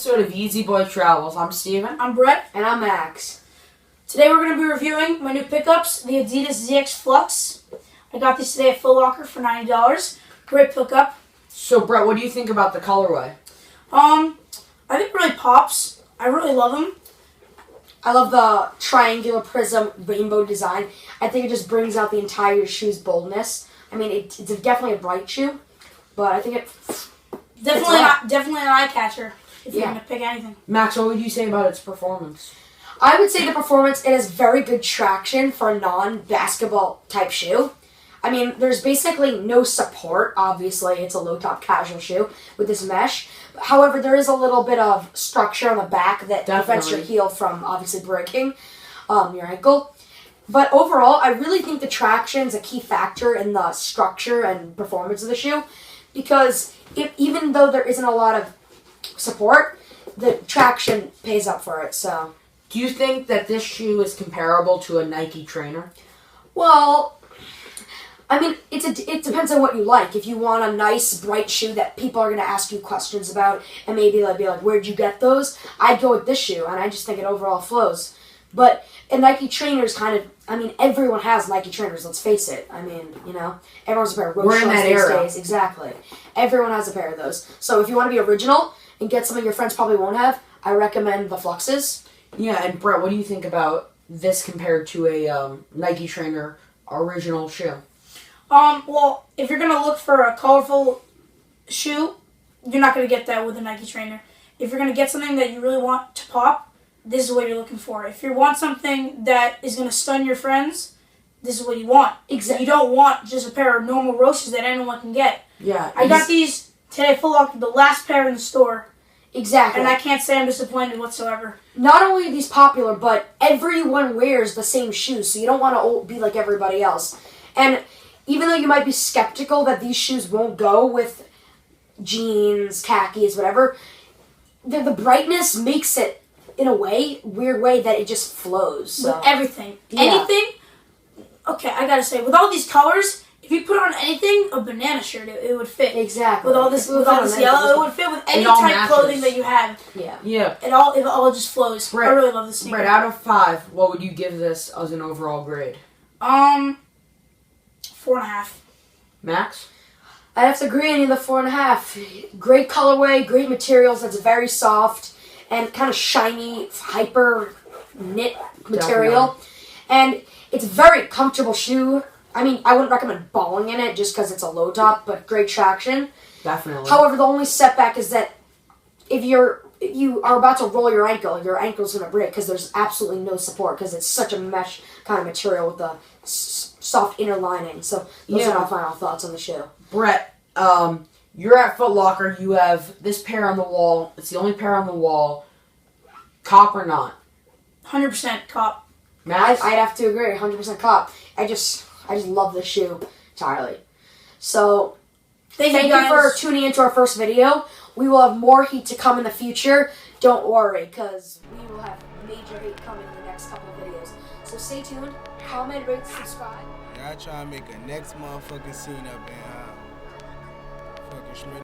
episode of Yeezy Boy Travels. I'm Steven. I'm Brett. And I'm Max. Today we're going to be reviewing my new pickups, the Adidas ZX Flux. I got these today at Foot Locker for $90. Great pickup. So, Brett, what do you think about the colorway? I think it really pops. I really love them. I love the triangular prism rainbow design. I think it just brings out the entire shoe's boldness. I mean, it's definitely a bright shoe, but I think it... Definitely an eye catcher if you're going to pick anything. Max, what would you say about its performance? I would say the performance, it has very good traction for a non-basketball type shoe. I mean, there's basically no support. Obviously, it's a low-top casual shoe with this mesh. However, there is a little bit of structure on the back that prevents your heel from obviously breaking your ankle. But overall, I really think the traction is a key factor in the structure and performance of the shoe. Because even though there isn't a lot of support, the traction pays up for it. So, do you think that this shoe is comparable to a Nike trainer? Well, I mean, it depends on what you like. If you want a nice, bright shoe that people are going to ask you questions about and maybe be like, where'd you get those? I'd go with this shoe, and I just think it overall flows. But a Nike trainer is kind of, I mean, everyone has Nike trainers, let's face it. I mean, you know, everyone's a pair of road shorts these days. Exactly. Everyone has a pair of those. So if you want to be original and get something your friends probably won't have, I recommend the Fluxes. Yeah, and Brett, what do you think about this compared to a Nike trainer original shoe? Well, if you're going to look for a colorful shoe, you're not going to get that with a Nike trainer. If you're going to get something that you really want to pop, this is what you're looking for. If you want something that is going to stun your friends, this is what you want. Exactly. You don't want just a pair of normal roaches that anyone can get. Yeah. I got these today Foot Locker, the last pair in the store. Exactly. And I can't say I'm disappointed whatsoever. Not only are these popular, but everyone wears the same shoes, so you don't want to be like everybody else. And even though you might be skeptical that these shoes won't go with jeans, khakis, whatever, the brightness makes it, in a weird way, that it just flows. So. With everything. Yeah. Anything. Okay, I gotta say, with all these colors, if you put on anything, a banana shirt, it would fit. Exactly. With all this yellow, it would fit with any type of clothing that you have. Yeah. Yeah. It all just flows. Brett, I really love this sneaker. Brett, out of 5, what would you give this as an overall grade? 4.5. Max? I have to agree on you, the 4.5. Great colorway, great materials. That's very soft and kind of shiny, hyper knit material. Definitely. And it's a very comfortable shoe. I mean, I wouldn't recommend balling in it just because it's a low top, but great traction. Definitely. However, the only setback is that if you are about to roll your ankle's going to break because there's absolutely no support because it's such a mesh kind of material with a soft inner lining. So those are my final thoughts on the shoe. Brett, you're at Foot Locker. You have this pair on the wall. It's the only pair on the wall. Cop or not? 100% cop. Max? I'd have to agree, 100% cop. I just love this shoe entirely. So, thank you for tuning into our first video. We will have more heat to come in the future. Don't worry, because we will have major heat coming in the next couple of videos. So stay tuned, comment, rate, subscribe. Yeah, I try to make a next motherfucking scene up in fucking Schmidt.